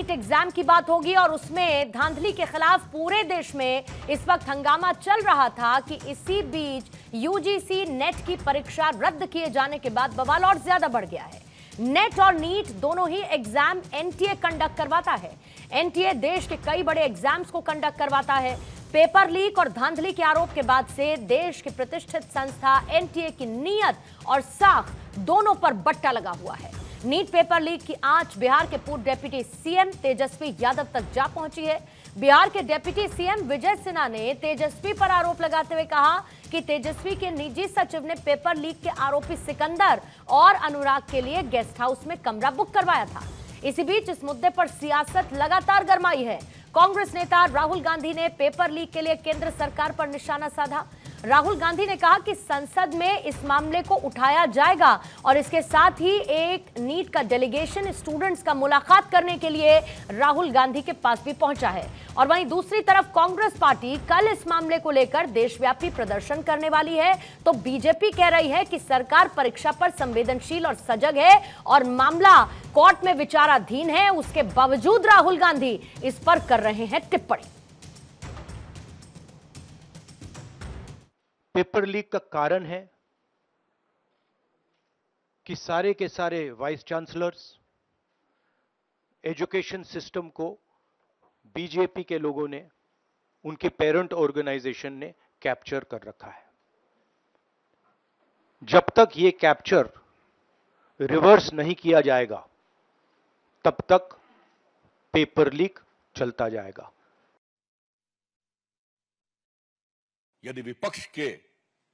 NEET exam की बात होगी और उसमें धांधली के खिलाफ पूरे देश में इस वक्त हंगामा चल रहा था कि इसी बीच यूजीसी नेट की परीक्षा रद्द किए जाने के बाद बवाल और ज्यादा बढ़ गया है। नेट और नीट दोनों ही एग्जाम एनटीए कंडक्ट करवाता है। एनटीए देश के कई बड़े एग्जाम्स को कंडक्ट करवाता है। पेपर लीक और धांधली के आरोप के बाद से देश की प्रतिष्ठित संस्था एनटीए की नीयत और साख दोनों पर बट्टा लगा हुआ है। नीट पेपर लीक की आंच बिहार के पूर्व डिप्टी सीएम तेजस्वी यादव तक जा पहुंची है। बिहार के डिप्टी सीएम विजय सिन्हा ने तेजस्वी पर आरोप लगाते हुए कहा कि तेजस्वी के निजी सचिव ने पेपर लीक के आरोपी सिकंदर और अनुराग के लिए गेस्ट हाउस में कमरा बुक करवाया था। इसी बीच इस मुद्दे पर सियासत लगातार गरमाई है। कांग्रेस नेता राहुल गांधी ने पेपर लीक के लिए केंद्र सरकार पर निशाना साधा। राहुल गांधी ने कहा कि संसद में इस मामले को उठाया जाएगा और इसके साथ ही एक नीट का डेलीगेशन स्टूडेंट्स का मुलाकात करने के लिए राहुल गांधी के पास भी पहुंचा है। और वहीं दूसरी तरफ कांग्रेस पार्टी कल इस मामले को लेकर देशव्यापी प्रदर्शन करने वाली है, तो बीजेपी कह रही है कि सरकार परीक्षा पर संवेदनशील और सजग है और मामला कोर्ट में विचाराधीन है। उसके बावजूद राहुल गांधी इस पर कर रहे हैं टिप्पणी। पेपर लीक का कारण है कि सारे के सारे वाइस चांसलर्स, एजुकेशन सिस्टम को बीजेपी के लोगों ने, उनके पेरेंट ऑर्गेनाइजेशन ने कैप्चर कर रखा है। जब तक ये कैप्चर रिवर्स नहीं किया जाएगा तब तक पेपर लीक चलता जाएगा। यदि विपक्ष के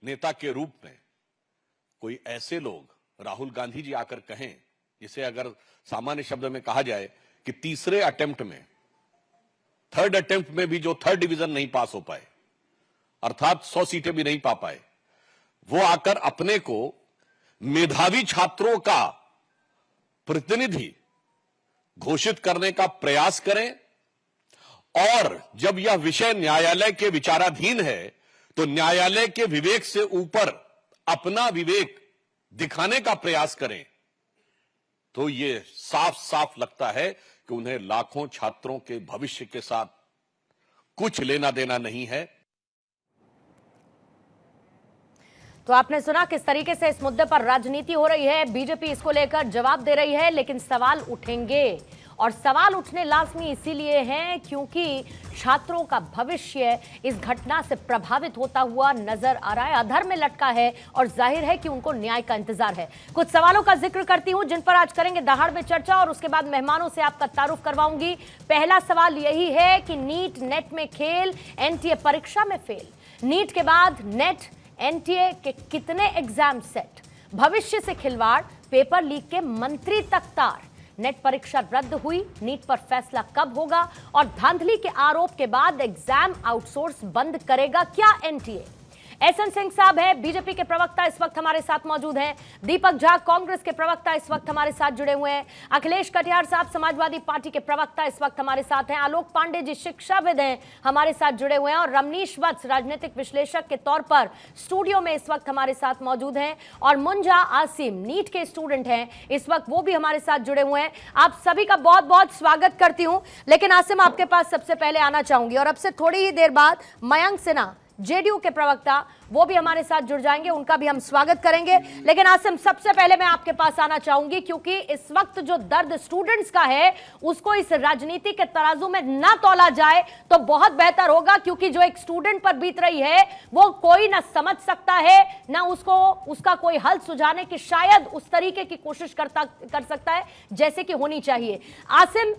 नेता के रूप में कोई ऐसे लोग राहुल गांधी जी आकर कहें, जिसे अगर सामान्य शब्द में कहा जाए कि तीसरे अटेम्प्ट में, थर्ड अटेम्प्ट में भी जो थर्ड डिवीजन नहीं पास हो पाए, अर्थात 100 सीटें भी नहीं पा पाए, वो आकर अपने को मेधावी छात्रों का प्रतिनिधि घोषित करने का प्रयास करें और जब यह विषय न्यायालय के विचाराधीन है तो न्यायालय के विवेक से ऊपर अपना विवेक दिखाने का प्रयास करें, तो यह साफ साफ लगता है कि उन्हें लाखों छात्रों के भविष्य के साथ कुछ लेना देना नहीं है। तो आपने सुना किस तरीके से इस मुद्दे पर राजनीति हो रही है। बीजेपी इसको लेकर जवाब दे रही है, लेकिन सवाल उठेंगे और सवाल उठने लाजमी इसीलिए हैं क्योंकि छात्रों का भविष्य इस घटना से प्रभावित होता हुआ नजर आ रहा है, अधर में लटका है और जाहिर है कि उनको न्याय का इंतजार है। कुछ सवालों का जिक्र करती हूं जिन पर आज करेंगे दहाड़ में चर्चा और उसके बाद मेहमानों से आपका तारुफ करवाऊंगी। पहला सवाल यही है कि नीट नेट में खेल, एनटीए परीक्षा में फेल। नीट के बाद नेट, एनटीए के कितने एग्जाम सेट, भविष्य से खिलवाड़, पेपर लीक के मंत्री तक तार। नेट परीक्षा रद्द हुई, नीट पर फैसला कब होगा और धांधली के आरोप के बाद एग्जाम आउटसोर्स बंद करेगा क्या एनटीए? एसएन सिंह साहब है, बीजेपी के प्रवक्ता, इस वक्त हमारे साथ मौजूद हैं। दीपक झा, कांग्रेस के प्रवक्ता, इस वक्त हमारे साथ जुड़े हुए हैं। अखिलेश कटियार साहब, समाजवादी पार्टी के प्रवक्ता, इस वक्त हमारे साथ हैं। आलोक पांडे जी, शिक्षाविद हैं, हमारे साथ जुड़े हुए हैं। और रमनीश वत्स, राजनीतिक विश्लेषक के तौर पर स्टूडियो में इस वक्त हमारे साथ मौजूद हैं। और मुंजा आसिम, नीट के स्टूडेंट हैं, इस वक्त वो भी हमारे साथ जुड़े हुए हैं। आप सभी का बहुत बहुत स्वागत करती हूं। लेकिन आसिम, आपके पास सबसे पहले आना चाहूंगी और अब से थोड़ी ही देर बाद मयंक सिन्हा, जेडीयू के प्रवक्ता, वो भी हमारे साथ जुड़ जाएंगे, उनका भी हम स्वागत करेंगे। लेकिन आसिम, सबसे पहले मैं आपके पास आना चाहूंगी क्योंकि इस वक्त जो दर्द स्टूडेंट्स का है उसको इस राजनीति के तराजू में ना तौला जाए तो बहुत बेहतर होगा, क्योंकि जो एक स्टूडेंट पर बीत रही है वो कोई ना समझ सकता है, ना उसको उसका कोई हल सुझाने की शायद उस तरीके की कोशिश कर सकता है जैसे कि होनी चाहिए। आसिम,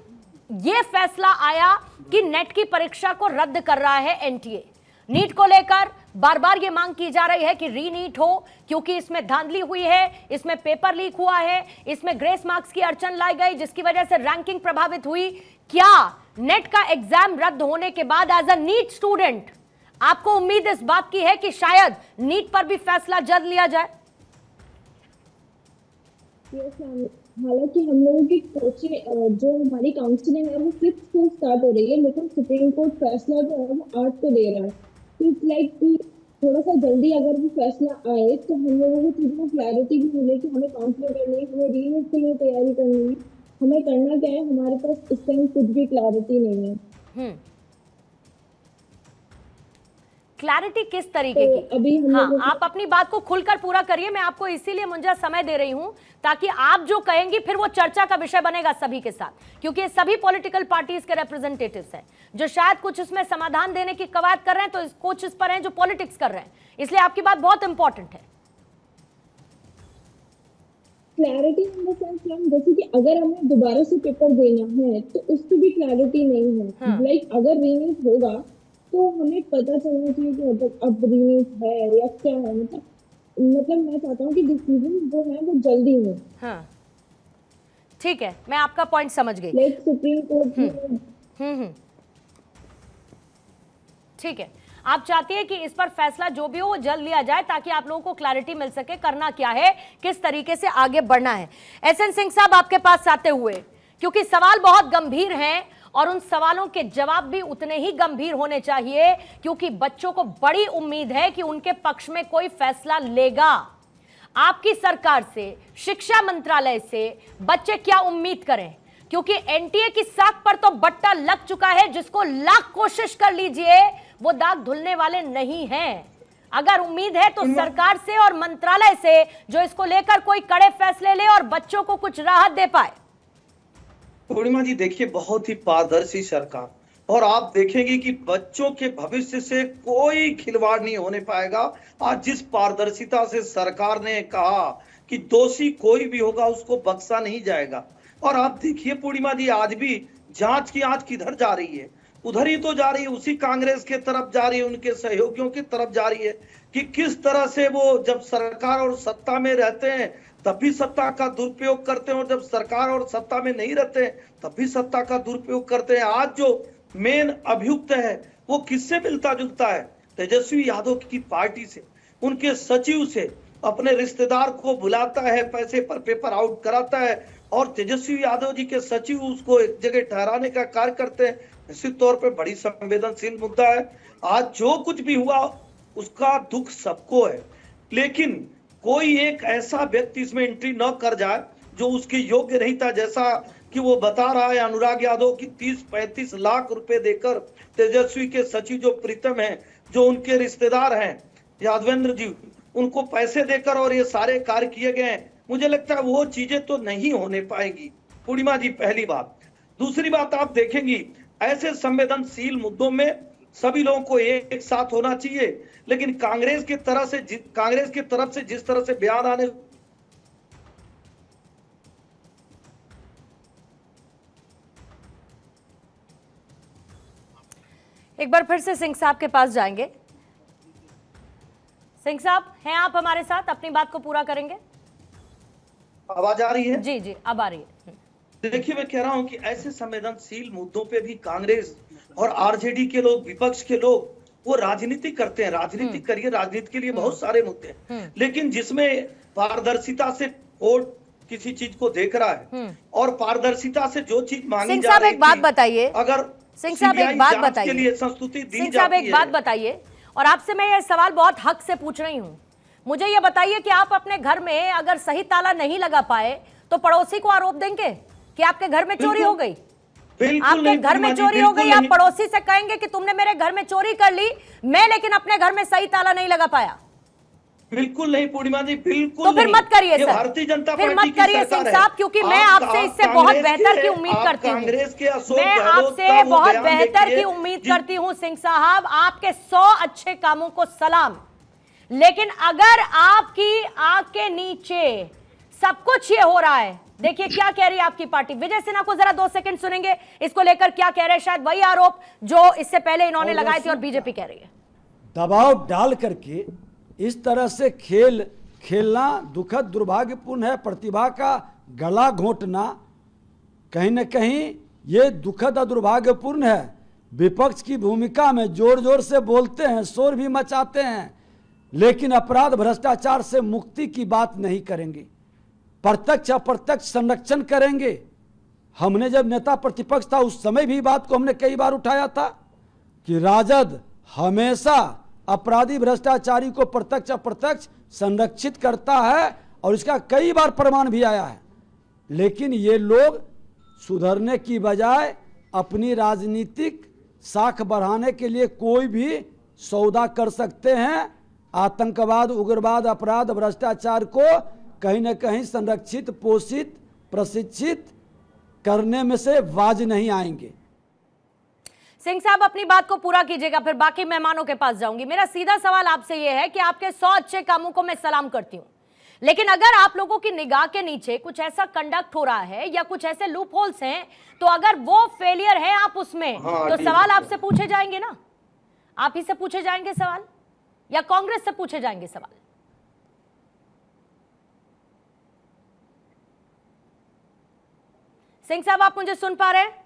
ये फैसला आया कि नेट की परीक्षा को रद्द कर रहा है एनटीए। नीट को लेकर बार बार ये मांग की जा रही है कि रीनीट हो, क्योंकि इसमें धांधली हुई है, इसमें पेपर लीक हुआ है, इसमें ग्रेस मार्क्स की अड़चन लाई गई जिसकी वजह से रैंकिंग प्रभावित हुई। क्या नेट का एग्जाम रद्द होने के बाद एज अ नीट स्टूडेंट आपको उम्मीद इस बात की है कि शायद नीट पर भी फैसला जल्द लिया जाए? हालांकि हम लोगों की कोचिंग, जो हमारी काउंसलिंग है वो 5th से स्टार्ट हो रही है, लेकिन सुप्रीम कोर्ट फैसला जो है वो 8 को दे रहा है। इट्स लाइक कि थोड़ा सा जल्दी अगर भी फैसला आए तो हम लोगों को चीज़ों में क्लैरिटी भी मिले कि हमें काउंसलिंग करनी है, हमें रीनीट के लिए तैयारी करनी है। हमें करना क्या है, हमारे पास इस टाइम कुछ भी क्लैरिटी नहीं है। क्लैरिटी किस तरीके तो की? अभी हम हाँ, लोगों को- आप अपनी बात को खुलकर पूरा करिए। मैं आपको इसीलिए मुंजा समय दे रही हूं ताकि आप जो कहेंगी फिर वो चर्चा का विषय बनेगा सभी के साथ, क्योंकि ये सभी पॉलिटिकल पार्टीज के रिप्रेजेंटेटिव्स हैं जो शायद कुछ इसमें समाधान देने की कवायद कर रहे हैं, तो कुछ इस पर हैं जो पॉलिटिक्स कर रहे हैं, इसलिए आपकी बात बहुत इंपॉर्टेंट है। Clarity in the sense ma'am, जैसे कि अगर हमें दोबारा से पेपर देना है तो उस पर भी क्लैरिटी नहीं है। लाइक अगर रीनीट होगा तो हमें पता चलना चाहिए कि मतलब अब रीनीट है या क्या है। मतलब मैं चाहता हूँ कि डिसीजन जो है वो जल्दी हो। हाँ, ठीक है, मैं आपका पॉइंट समझ गई। लाइक सुप्रीम कोर्ट ठीक है, आप चाहती है कि इस पर फैसला जो भी हो वो जल्द लिया जाए ताकि आप लोगों को क्लैरिटी मिल सके करना क्या है, किस तरीके से आगे बढ़ना है। एसएन सिंह साहब आपके पास आते हुए, क्योंकि सवाल बहुत गंभीर हैं और उन सवालों के जवाब भी उतने ही गंभीर होने चाहिए, क्योंकि बच्चों को बड़ी उम्मीद है कि उनके पक्ष में कोई फैसला लेगा। आपकी सरकार से, शिक्षा मंत्रालय से बच्चे क्या उम्मीद करें, क्योंकि एनटीए की साख पर तो बट्टा लग चुका है, जिसको लाख कोशिश कर लीजिए वो दाग धुलने वाले नहीं हैं। अगर उम्मीद है तो सरकार से और मंत्रालय से जो इसको लेकर कोई कड़े फैसले ले और बच्चों को कुछ राहत दे पाए। पूर्णिमा जी देखिए, बहुत ही पारदर्शी सरकार, और आप देखेंगे कि बच्चों के भविष्य से कोई खिलवाड़ नहीं होने पाएगा। आज जिस पारदर्शिता से सरकार ने कहा कि दोषी कोई भी होगा उसको बख्शा नहीं जाएगा, और आप देखिए पूर्णिमा जी आज भी जांच की आंच किधर जा रही है, उधर ही तो जा रही है, उसी कांग्रेस के तरफ जा रही है, उनके सहयोगियों की तरफ जा रही है कि किस तरह से वो जब सरकार और सत्ता में रहते हैं तब भी सत्ता का दुरुपयोग करते हैं, और जब सरकार और सत्ता में नहीं रहते हैं तब भी सत्ता का दुरुपयोग करते हैं। आज जो मेन अभियुक्त है वो किससे मिलता जुलता है? तेजस्वी यादव की पार्टी से, उनके सचिव से, अपने रिश्तेदार को बुलाता है, पैसे पर पेपर आउट कराता है, और तेजस्वी यादव जी के सचिव उसको एक जगह ठहराने का कार्य करते हैं। निश्चित तौर पे बड़ी संवेदनशील मुद्दा है। आज जो कुछ भी हुआ उसका दुख सबको है, लेकिन कोई एक ऐसा व्यक्ति इसमें एंट्री न कर जाए जो उसके योग्य नहीं था। जैसा कि वो बता रहा है अनुराग यादव की 30-35 लाख रुपए देकर तेजस्वी के सचिव जो प्रीतम हैं, जो उनके रिश्तेदार हैं यादवेंद्र जी, उनको पैसे देकर और ये सारे कार्य किए गए हैं। मुझे लगता है वो चीजें तो नहीं होने पाएंगी पूर्णिमा जी, पहली बात। दूसरी बात, आप देखेंगी ऐसे संवेदनशील मुद्दों में सभी लोगों को एक साथ होना चाहिए, लेकिन कांग्रेस की तरफ से जिस तरह से बयान आने, एक बार फिर से सिंह साहब के पास जाएंगे। सिंह साहब हैं आप हमारे साथ, अपनी बात को पूरा करेंगे? आवाज आ रही है? जी जी, अब आ रही है। देखिए, मैं कह रहा हूं कि ऐसे संवेदनशील मुद्दों पे भी कांग्रेस और आरजेडी के लोग, विपक्ष के लोग, वो राजनीति करते हैं। राजनीति करिए, राजनीति के लिए बहुत सारे मुद्दे हैं, लेकिन जिसमें पारदर्शिता से कोर्ट किसी चीज को देख रहा है और पारदर्शिता से जो चीज मांगी सिंह जा साहब रही एक बात थी, बताइए, अगर सिंह साहब एक बात बताइए, के लिए संस्तुति दी सिंह साहब जाती एक बात है। बताइए, और आपसे मैं ये सवाल बहुत हक से पूछ रही हूं। मुझे ये बताइए कि आप अपने घर में अगर सही ताला नहीं लगा पाए तो पड़ोसी को आरोप देंगे कि आपके घर में चोरी हो गई? आपके घर में चोरी हो गई, आप पड़ोसी से कहेंगे कि तुमने मेरे घर में चोरी कर ली, मैं लेकिन अपने घर में सही ताला नहीं लगा पाया? बिल्कुल नहीं पूर्णिमा जी, बिल्कुल तो फिर नहीं। मत करिए ये सर, भारतीय जनता फिर पार्टी मत करिए सिंह साहब, क्योंकि मैं आपसे इससे बहुत बेहतर की उम्मीद करती हूँ। मैं आपसे बहुत बेहतर की उम्मीद करती हूँ सिंह साहब, आपके 100 अच्छे कामों को सलाम, लेकिन अगर आपकी आंख के नीचे सब कुछ ये हो रहा है, देखिए क्या कह रही है आपकी पार्टी। विजय सिन्हा को जरा 2 सेकंड सुनेंगे, इसको लेकर क्या कह रहे हैं, शायद वही आरोप जो इससे पहले इन्होंने लगाए थे और बीजेपी कह रही है। दबाव डाल करके इस तरह से खेलना दुखद दुर्भाग्यपूर्ण है। प्रतिभा का गला घोंटना कहीं न कहीं ये दुखद और दुर्भाग्यपूर्ण है। विपक्ष की भूमिका में जोर जोर से बोलते हैं, शोर भी मचाते हैं, लेकिन अपराध भ्रष्टाचार से मुक्ति की बात नहीं करेंगे, प्रत्यक्ष अप्रत्यक्ष संरक्षण करेंगे। हमने जब नेता प्रतिपक्ष था उस समय भी बात को हमने कई बार उठाया था कि राजद हमेशा अपराधी भ्रष्टाचारी को प्रत्यक्ष अप्रत्यक्ष संरक्षित करता है, और इसका कई बार प्रमाण भी आया है। लेकिन ये लोग सुधरने की बजाय अपनी राजनीतिक साख बढ़ाने के लिए कोई भी सौदा कर सकते हैं। आतंकवाद, उग्रवाद, अपराध, भ्रष्टाचार को कहीं न कहीं संरक्षित, पोषित, प्रशिक्षित करने में से बाज नहीं आएंगे। सिंह साहब अपनी बात को पूरा कीजिएगा, फिर बाकी मेहमानों के पास जाऊंगी। मेरा सीधा सवाल आपसे यह है कि आपके 100 अच्छे कामों को मैं सलाम करती हूं, लेकिन अगर आप लोगों की निगाह के नीचे कुछ ऐसा कंडक्ट हो रहा है या कुछ ऐसे लूप होल्स हैं, तो अगर वो फेलियर है आप उसमें, तो सवाल आपसे पूछे जाएंगे ना? आप ही से पूछे जाएंगे सवाल या कांग्रेस से पूछे जाएंगे सवाल? सिंह साहब, आप मुझे सुन पा रहे हैं?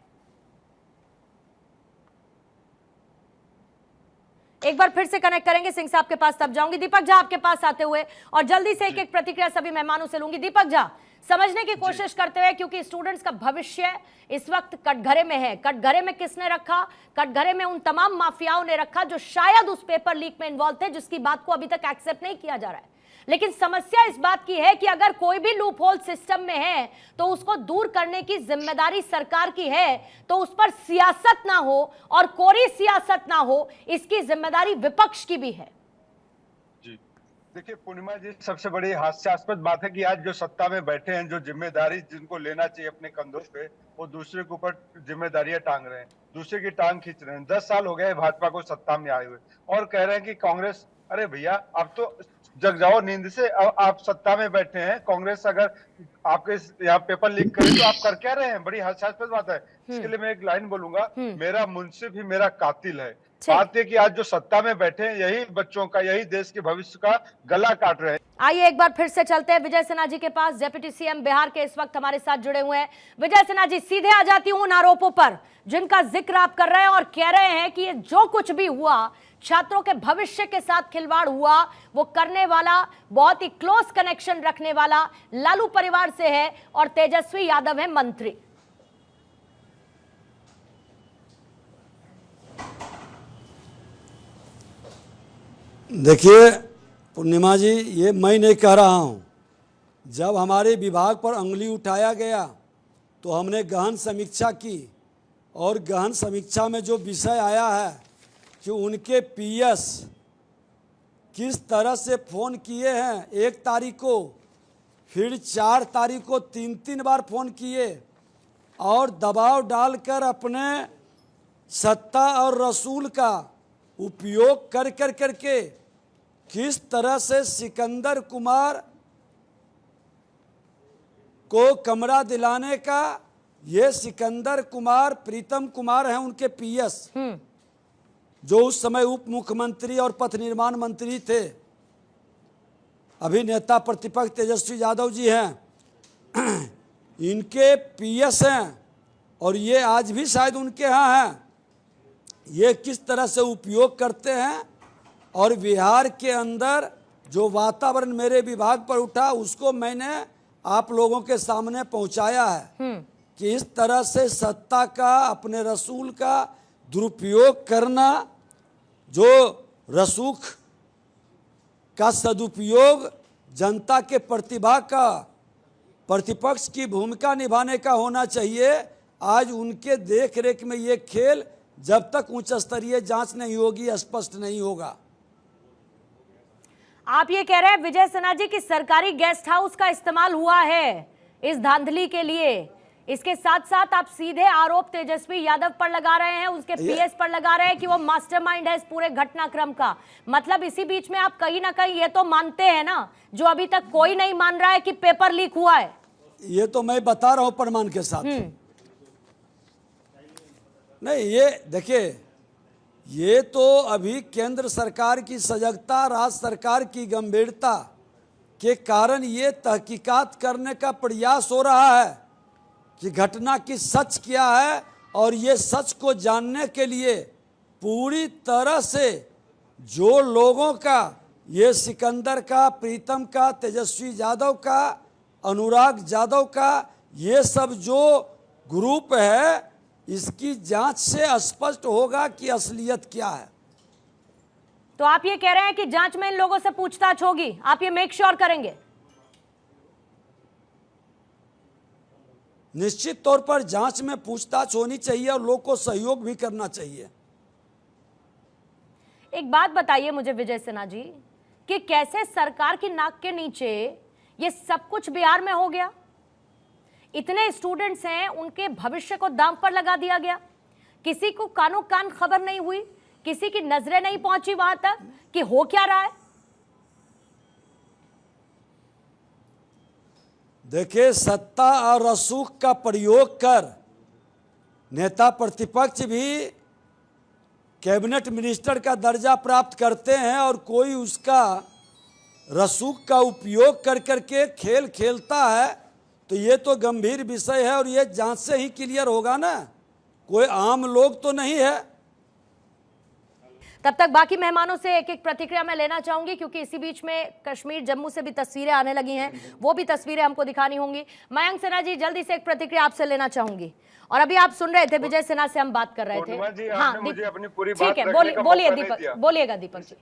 एक बार फिर से कनेक्ट करेंगे, सिंह साहब के पास तब जाऊंगी। दीपक झा आपके पास आते हुए, और जल्दी से एक एक प्रतिक्रिया सभी मेहमानों से लूंगी। दीपक झा, समझने की कोशिश करते हुए, क्योंकि स्टूडेंट्स का भविष्य इस वक्त कटघरे में है। कटघरे में किसने रखा? कटघरे में उन तमाम माफियाओं ने रखा जो शायद उस पेपर लीक में इन्वॉल्व थे, जिसकी बात को अभी तक एक्सेप्ट नहीं किया जा रहा है। लेकिन समस्या इस बात की है कि अगर कोई भी लूप होल सिस्टम में है तो उसको दूर करने की जिम्मेदारी सरकार की है, तो उस पर सियासत ना हो और कोरी सियासत ना हो, इसकी जिम्मेदारी विपक्ष की भी है। जी देखिए पूर्णिमा जी, सबसे बड़ी हास्यास्पद बात है कि आज जो सत्ता में बैठे हैं, जो जिम्मेदारी जिनको लेना चाहिए अपने कंधों पे, वो दूसरे के ऊपर जिम्मेदारियां टांग रहे हैं, दूसरे की टांग खींच रहे हैं। 10 साल हो गए भाजपा को सत्ता में आए हुए, और कह रहे हैं कि कांग्रेस, अरे भैया आप तो जग जाओ नींद से। अब आप सत्ता में बैठे हैं, कांग्रेस अगर आपके यहाँ पेपर लीक करे तो आप कर क्या रहे हैं? बड़ी हास्यास्पद बात है। इसके लिए मैं एक लाइन बोलूंगा, मेरा मुंसिफ ही मेरा कातिल है। बात है कि आज जो सत्ता में बैठे हैं, यही बच्चों का, यही देश के भविष्य का गला काट रहे हैं। आइए एक बार फिर से चलते हैं विजय सिन्हा जी के पास। डिप्टी सीएम बिहार के इस वक्त हमारे साथ जुड़े हुए हैं। विजय सिन्हा जी, सीधे आ जाती हूं उन आरोपों पर जिनका जिक्र आप कर रहे हैं और कह रहे हैं कि ये जो कुछ भी हुआ, छात्रों के भविष्य के साथ खिलवाड़ हुआ, वो करने वाला बहुत ही क्लोज कनेक्शन रखने वाला लालू परिवार से है और तेजस्वी यादव है मंत्री। देखिए पूर्णिमा जी, ये मैं नहीं कह रहा हूँ। जब हमारे विभाग पर उंगली उठाया गया तो हमने गहन समीक्षा की, और गहन समीक्षा में जो विषय आया है कि उनके पीएस किस तरह से फ़ोन किए हैं, 1 तारीख को, फिर 4 तारीख को 3 बार फ़ोन किए, और दबाव डालकर अपने सत्ता और रसूल का उपयोग कर करके किस तरह से सिकंदर कुमार को कमरा दिलाने का, ये सिकंदर कुमार प्रीतम कुमार हैं उनके पीएस, जो उस समय उप मुख्यमंत्री और पथ निर्माण मंत्री थे। अभी नेता प्रतिपक्ष तेजस्वी यादव जी हैं, इनके पीएस हैं, और ये आज भी शायद उनके यहाँ हैं। ये किस तरह से उपयोग करते हैं, और बिहार के अंदर जो वातावरण मेरे विभाग पर उठा उसको मैंने आप लोगों के सामने पहुंचाया है कि इस तरह से सत्ता का, अपने रसूल का दुरुपयोग करना, जो रसूख का सदुपयोग जनता के प्रतिभा का, प्रतिपक्ष की भूमिका निभाने का होना चाहिए। आज उनके देख रेख में ये खेल जब तक उच्च स्तरीय जांच नहीं होगी, स्पष्ट नहीं होगा। आप ये कह रहे हैं विजय सिन्हा जी कि सरकारी गेस्ट हाउस का इस्तेमाल हुआ है इस धांधली के लिए। इसके साथ साथ आप सीधे आरोप तेजस्वी यादव पर लगा रहे हैं, उसके पीएस पर लगा रहे हैं कि वो मास्टरमाइंड है इस पूरे घटनाक्रम का। मतलब इसी बीच में आप कहीं ना कहीं ये तो मानते हैं ना, जो अभी तक कोई नहीं मान रहा है, कि पेपर लीक हुआ है। ये तो मैं बता रहा हूं प्रमाण के साथ। नहीं, ये देखिए, ये तो अभी केंद्र सरकार की सजगता, राज्य सरकार की गंभीरता के कारण ये तहकीकात करने का प्रयास हो रहा है कि घटना की सच क्या है, और ये सच को जानने के लिए पूरी तरह से जो लोगों का, ये सिकंदर का, प्रीतम का, तेजस्वी यादव का, अनुराग यादव का, ये सब जो ग्रुप है, इसकी जांच से स्पष्ट होगा कि असलियत क्या है। तो आप ये कह रहे हैं कि जांच में इन लोगों से पूछताछ होगी, आप ये मेक श्योर करेंगे? निश्चित तौर पर जांच में पूछताछ होनी चाहिए और लोग को सहयोग भी करना चाहिए। एक बात बताइए मुझे विजय सिन्हा जी कि कैसे सरकार की नाक के नीचे ये सब कुछ बिहार में हो गया? इतने स्टूडेंट्स हैं, उनके भविष्य को दांव पर लगा दिया गया, किसी को कानो कान खबर नहीं हुई, किसी की नजरें नहीं पहुंची वहां तक कि हो क्या रहा है। देखिए, सत्ता और रसूख का प्रयोग कर नेता प्रतिपक्ष भी कैबिनेट मिनिस्टर का दर्जा प्राप्त करते हैं और कोई उसका रसूख का उपयोग कर करके खेल खेलता है, तो ये तो गंभीर विषय है और ये जांच से ही क्लियर होगा ना, कोई आम लोग तो नहीं है। तब तक बाकी मेहमानों से एक एक प्रतिक्रिया मैं लेना चाहूंगी, क्योंकि इसी बीच में कश्मीर जम्मू से भी तस्वीरें आने लगी हैं, वो भी तस्वीरें हमको दिखानी होंगी। मयंक सिन्हा जी, जल्दी से एक प्रतिक्रिया आपसे लेना चाहूंगी। और अभी आप सुन रहे थे विजय सिन्हा से हम बात कर रहे थे। हाँ, ठीक है, बोलिए दीपक, बोलिएगा दीपक जी।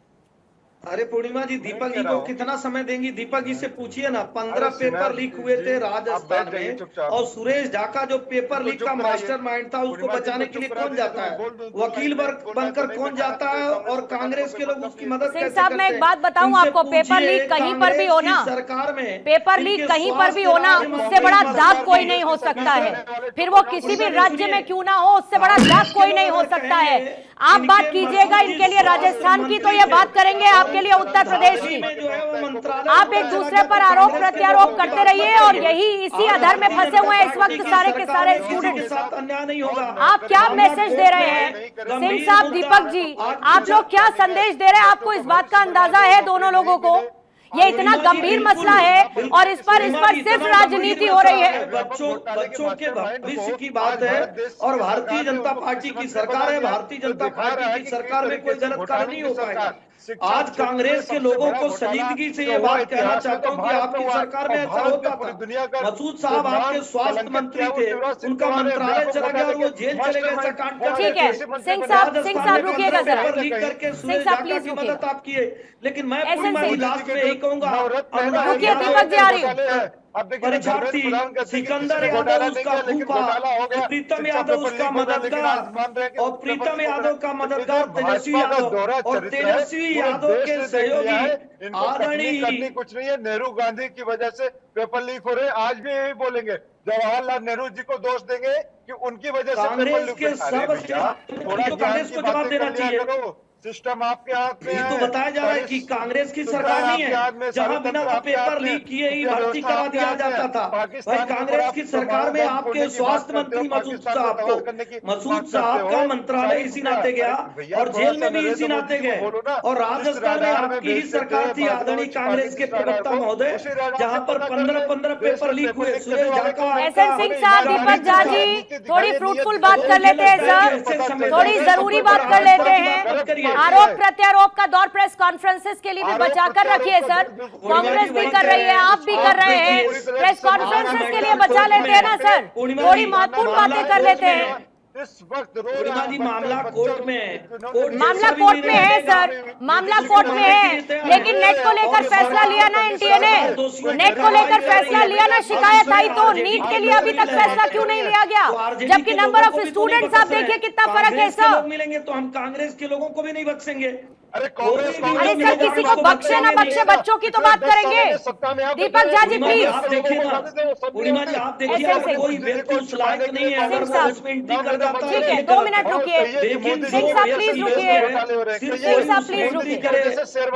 अरे पूर्णिमा जी, दीपक जी को कितना समय देंगी? दीपक जी से पूछिए ना, 15 पेपर लीक हुए थे राजस्थान में, और सुरेश झा का जो पेपर लीक का मास्टरमाइंड था, उसको बचाने के लिए कौन जाता है? वकील बनकर कौन जाता है? और कांग्रेस के लोग उसकी मदद कैसे साहब, मैं एक बात बताऊं आपको, पेपर लीक कहीं पर भी होना, सरकार में पेपर लीक कहीं पर भी होना, उससे बड़ा दाग कोई नहीं हो सकता है। फिर वो किसी भी राज्य में क्यों ना हो, उससे बड़ा दाग कोई नहीं हो सकता है। आप बात कीजिएगा इनके लिए राजस्थान की, तो ये बात करेंगे आपके लिए उत्तर प्रदेश की। आप एक दूसरे पर आरोप प्रत्यारोप करते रहिए, और यही इसी आधार में फंसे हुए हैं इस वक्त सारे के सारे स्टूडेंट्स। आप क्या मैसेज दे रहे हैं सिंह साहब, दीपक जी, आप लोग क्या संदेश दे रहे हैं? आपको इस बात का अंदाजा है दोनों लोगों को? ये इतना गंभीर मसला है और इस पर सिर्फ राजनीति हो रही है। बच्चों के भविष्य की बात है, और भारतीय जनता पार्टी की सरकार है। भारतीय जनता पार्टी की सरकार में कोई गलत कार्य नहीं हो पाएगा। आज कांग्रेस के लोगों को संजीदगी से ये बात कहना चाहता हूँ कि आपकी सरकार में ऐसा होता था। मसूद साहब आपके स्वास्थ्य मंत्री थे, उनका मंत्रालय चला गया और वो जेल चले गए ऐसा कांड करके। ठीक है, सिंह साहब रुकिएगा जरा, लीक करके सिंह साहब प्लीज रुकिए। मदद आप किए, लेकिन मैं लास्ट में यही कहूंगा, रुकिए दीपक जी, आ रही हूँ। परीक्षार्थी सिकंदर यादव उसका फूफा, प्रीतम यादव उसका मददगार, और प्रीतम यादव का मददगार तेजस्वी यादव, और तेजस्वी यादव के सहयोगी आदरणीय कुछ नहीं है। नेहरू गांधी की वजह से पेपर लीक हो रहे हैं, आज भी यही बोलेंगे। जवाहरलाल नेहरू जी को दोष देंगे कि उनकी वजह से कांग्रेस के सब कांग्रेस को जवाब देना चाहिए। सिस्टम आपके हाथ में है। तो बताया जा रहा है कि कांग्रेस की सरकार नहीं है जहां बिना पेपर लीक किए ही भर्ती करा दिया जाता था। भाई कांग्रेस की सरकार में आपके स्वास्थ्य मंत्री मसूद साहब का मंत्रालय इसी नाते गया और जेल में भी इसी नाते गए, और राजस्थान में आपकी ही सरकार थी आदरणीय कांग्रेस के प्रवक्ता महोदय, जहां पर 15 पेपर लीक हुए। सुरेश झा का, एसएन सिंह साहब, दीपक झा जी, थोड़ी फ्रूटफुल बात कर लेते हैं सर, थोड़ी जरूरी बात कर लेते हैं। आरोप प्रत्यारोप का दौर प्रेस कॉन्फ्रेंसेस के लिए भी बचाकर रखिए सर। कांग्रेस भी कर रही है, आप भी कर रहे हैं, प्रेस कॉन्फ्रेंसेस के लिए बचा लेते हैं ना सर, थोड़ी महत्वपूर्ण बातें कर लेते हैं। इस वक्त मामला कोर्ट में है, मामला कोर्ट में है सर, मामला कोर्ट में है, लेकिन नेट को लेकर फैसला लिया ना एनटीए ने, नेट को लेकर फैसला लिया ना, शिकायत आई तो नीट के लिए अभी तक फैसला क्यों नहीं लिया गया? जबकि नंबर ऑफ स्टूडेंट्स आप देखिए कितना फर्क है सर। मिलेंगे तो हम कांग्रेस के लोगों को भी नहीं बख्शेंगे। अरे सर, किसी को बख्शे ना बख्शे, बच्चों की तो बात करेंगे। दीपक झा जी प्लीज। आप देखिए ना पूर्णिमा जी, आप देखिए कोई व्यक्ति उस लायक नहीं है अगर वो उसमें एंट्री कर जाता है। ठीक है, 2 मिनट रुकिए, सिंह साहब प्लीज रुकिए, सिंह साहब प्लीज रुकिए,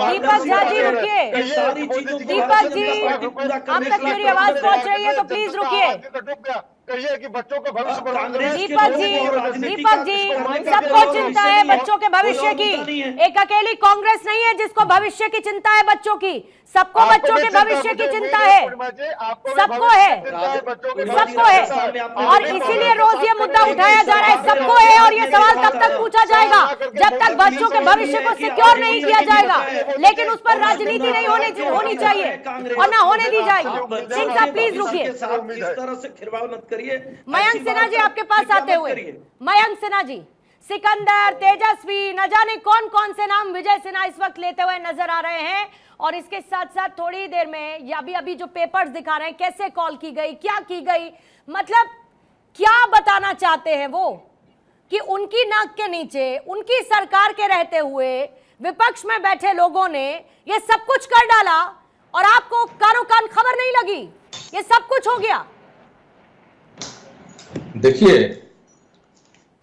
दीपक झा जी रुकिए, सारी चीजों दीपक जी अब तक मेरी आवाज पहुंच रही है तो प्लीज रुकिए। कहिए कि बच्चों का भविष्य, दीपक जी सबको चिंता है बच्चों के भविष्य की, एक अकेली कांग्रेस नहीं है जिसको भविष्य की चिंता है बच्चों की, सबको बच्चों के भविष्य की चिंता है, सबको है, और इसीलिए रोज ये मुद्दा उठाया जा रहा है, सबको है, और ये सवाल तब तक पूछा जाएगा जब तक बच्चों के भविष्य को सिक्योर नहीं किया जाएगा, लेकिन उस पर राजनीति नहीं होनी चाहिए और ना होने दी जाएगी। सिंह साहब प्लीज रुकिए। इस तरह से खिलवाड़ मत करिए। मयंक सिन्हा जी आपके पास आते हुए, मयंक सिन्हा जी, सिकंदर, तेजस्वी, न जाने कौन कौन से नाम विजय सिन्हा इस वक्त लेते हुए नजर आ रहे हैं, और इसके साथ साथ थोड़ी देर में या अभी जो पेपर्स दिखा रहे हैं, कैसे कॉल की गई, क्या की गई, मतलब क्या बताना चाहते हैं वो कि उनकी नाक के नीचे उनकी सरकार के रहते हुए विपक्ष में बैठे लोगों ने ये सब कुछ कर डाला और आपको कानो कान खबर नहीं लगी, ये सब कुछ हो गया। देखिए,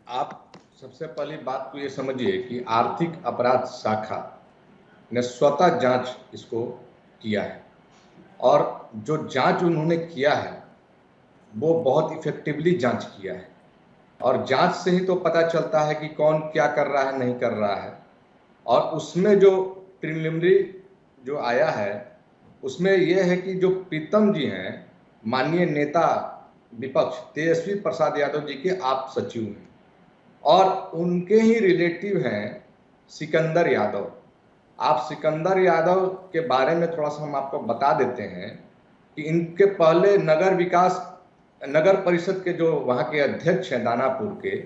आप सबसे पहली बात तो ये समझिए कि आर्थिक अपराध शाखा ने स्वतः जांच इसको किया है और जो जांच उन्होंने किया है वो बहुत इफेक्टिवली जांच किया है और जांच से ही तो पता चलता है कि कौन क्या कर रहा है नहीं कर रहा है। और उसमें जो प्रिलिमिनरी जो आया है उसमें यह है कि जो प्रीतम जी हैं, माननीय नेता विपक्ष तेजस्वी प्रसाद यादव जी के आप सचिव हैं और उनके ही रिलेटिव हैं सिकंदर यादव। आप सिकंदर यादव के बारे में थोड़ा सा हम आपको बता देते हैं कि इनके पहले नगर परिषद के जो वहाँ के अध्यक्ष हैं दानापुर के,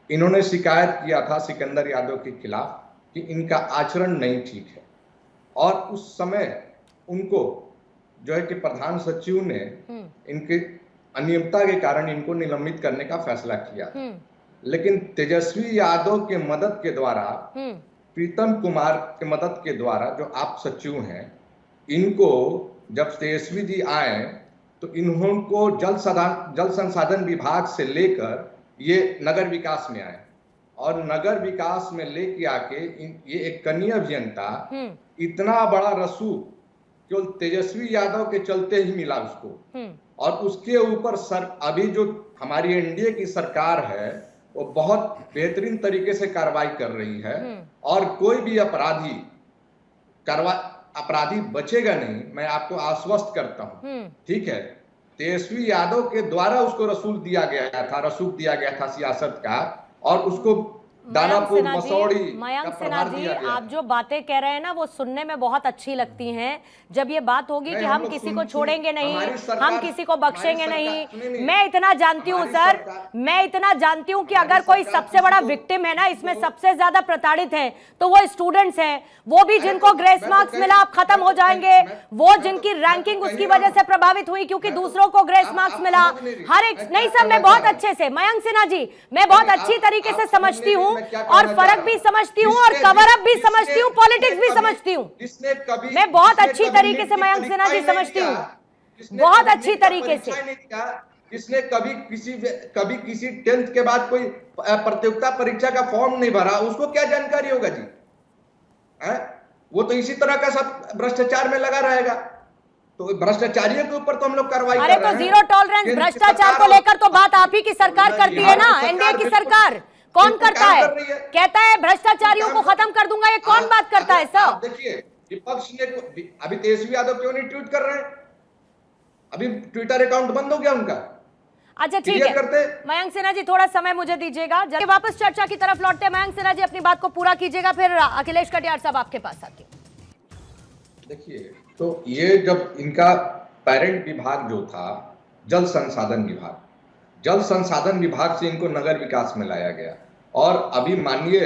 इन्होंने शिकायत किया था सिकंदर यादव के खिलाफ कि इनका आचरण नहीं ठीक है और उस समय उनको जो है कि प्रधान सचिव ने इनके अनियमितता के कारण इनको निलंबित करने का फैसला किया। लेकिन तेजस्वी यादव के मदद के द्वारा, प्रीतम कुमार के मदद के द्वारा, जो आप सचिव हैं, इनको जब तेजस्वी जी आए तो इन्होंने जल संसाधन विभाग से लेकर ये नगर विकास में आए और नगर विकास में लेके आके ये एक कनीय अभियंता इतना बड़ा रसूख केवल तेजस्वी यादव के चलते ही मिला उसको और उसके ऊपर अभी जो हमारी एनडीए की सरकार है वो बहुत बेहतरीन तरीके से कार्रवाई कर रही है और कोई भी अपराधी बचेगा नहीं, मैं आपको आश्वस्त करता हूं। ठीक है, तेजस्वी यादव के द्वारा उसको रसूख दिया गया था सियासत का और उसको दानापुर मसौड़ी मयंक सिन्हा जी, आप जो बातें कह रहे हैं ना वो सुनने में बहुत अच्छी लगती हैं। जब ये बात होगी कि हम किसी को छोड़ेंगे नहीं, हम किसी को बख्शेंगे नहीं, मैं इतना जानती हूँ सर, मैं इतना जानती हूँ कि अगर कोई सबसे बड़ा विक्टिम है ना, इसमें सबसे ज्यादा प्रताड़ित हैं तो वो स्टूडेंट्स हैं। वो भी जिनको ग्रेस मार्क्स मिला अब खत्म हो जाएंगे, वो जिनकी रैंकिंग उसकी वजह से प्रभावित हुई क्योंकि दूसरों को ग्रेस मार्क्स मिला, हर एक नहीं सर, मैं बहुत अच्छे से मयंक सिन्हा जी, मैं बहुत अच्छी तरीके से समझती हूँ और फर्क भी समझती हूँ और कवर अप भी समझती हूँ, पॉलिटिक्स भी समझती हूँ। मैं बहुत अच्छी तरीके से मयंक सिन्हा जी समझती हूँ, बहुत अच्छी तरीके से। जिसने कभी किसी 10th के बाद कोई प्रतियोगिता परीक्षा का फॉर्म नहीं भरा, उसको क्या जानकारी होगा जी? वो तो इसी तरह का सब भ्रष्टाचार में लगा रहेगा। तो भ्रष्टाचारियों के ऊपर तो हम लोग कार्रवाई कर रहे हैं। अरे तो जीरो टॉलरेंस भ्रष्टाचार को लेकर तो बात आप ही की सरकार करती है ना, एनडीए की सरकार। कौन करता है? कहता है भ्रष्टाचारियों को खत्म कर दूंगा, ये कौन बात करता है सर? देखिए, विपक्ष ने अभी तेजस्वी यादव क्यों नहीं ट्वीट कर रहे हैं? अभी ट्विटर अकाउंट बंद हो गया उनका। अच्छा ठीक है मयंक सिन्हा जी, थोड़ा समय मुझे दीजिएगा, जब वापस चर्चा की तरफ लौटते हैं। मयंक सिन्हा जी अपनी बात को पूरा कीजिएगा, फिर अखिलेश कटियार साहब आपके पास आती हूं। देखिए, तो ये जब इनका पेरेंट विभाग जो था जल संसाधन विभाग से इनको नगर विकास में लाया गया और अभी माननीय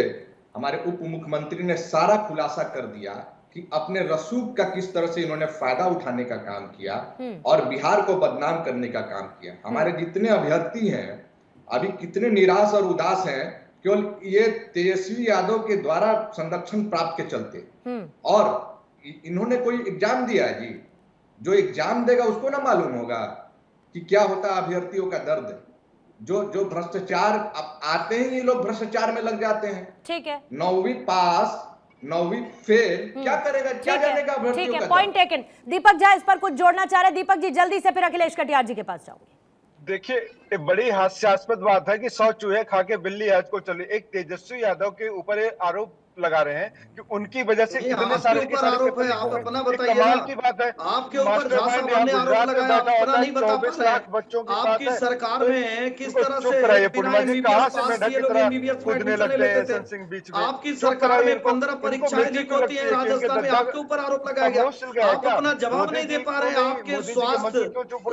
हमारे उप मुख्यमंत्री ने सारा खुलासा कर दिया कि अपने रसूख का किस तरह से इन्होंने फायदा उठाने का काम किया और बिहार को बदनाम करने का काम किया। हमारे जितने अभ्यर्थी हैं अभी कितने निराश और उदास हैं, केवल ये तेजस्वी यादव के द्वारा संरक्षण प्राप्त के चलते। और इन्होंने कोई एग्जाम दिया है जी? जो एग्जाम देगा उसको ना मालूम होगा कि क्या होता है अभ्यर्थियों का दर्द। जो भ्रष्टाचार आते हैं, ये लोग भ्रष्टाचार में लग जाते हैं। ठीक है, 9वीं पास 9वीं फेल, क्या करेगा, क्या जानेगा। ठीक है, पॉइंट टेकन। दीपक झा इस पर कुछ जोड़ना चाह रहे? दीपक जी जल्दी से, फिर अखिलेश कटियार जी के पास जाऊंगी। देखिए, एक बड़ी हास्यास्पद बात है कि 100 चूहे खा के बिल्ली आज को चली। एक तेजस्वी यादव के ऊपर ये आरोप लगा रहे हैं कि उनकी वजह से कितने सारे आरोप है, आप अपना बताइए। कमाल की बात है, आपके ऊपर आरोप लगाया, अपना नहीं बता पा रहे। आपकी सरकार में किस तरह से कूदने लगते हैं बीच में। आपकी सरकार में 15 परीक्षाएं लीक होती है राजस्थान में, आपके ऊपर आरोप लगाया गया। आप अपना जवाब नहीं दे पा रहे। आपके स्वास्थ्य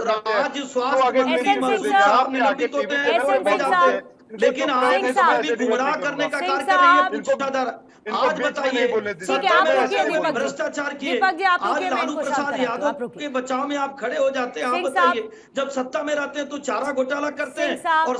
राज्य स्वास्थ्य मंत्री आप निलंबित होते हैं, लेकिन आप भी गुमराह करने का कार्य कर रही है। इनको आज बीच में बताइए, नहीं बोलने दीजिए। ठीक है, आप सत्ता में रुकिए रहते हुए दीपक जी। भ्रष्टाचार किए, दीपक जी, आप आज रुकिए, मैं लालू इनको शांत प्रसाद कराती हूँ, आप यादव रुकिए। के बचाव में आप खड़े हो जाते हैं। आप सिंह साहब, बताइए, जब सत्ता में रहते हैं तो चारा घोटाला करते सिंह हैं साहब, और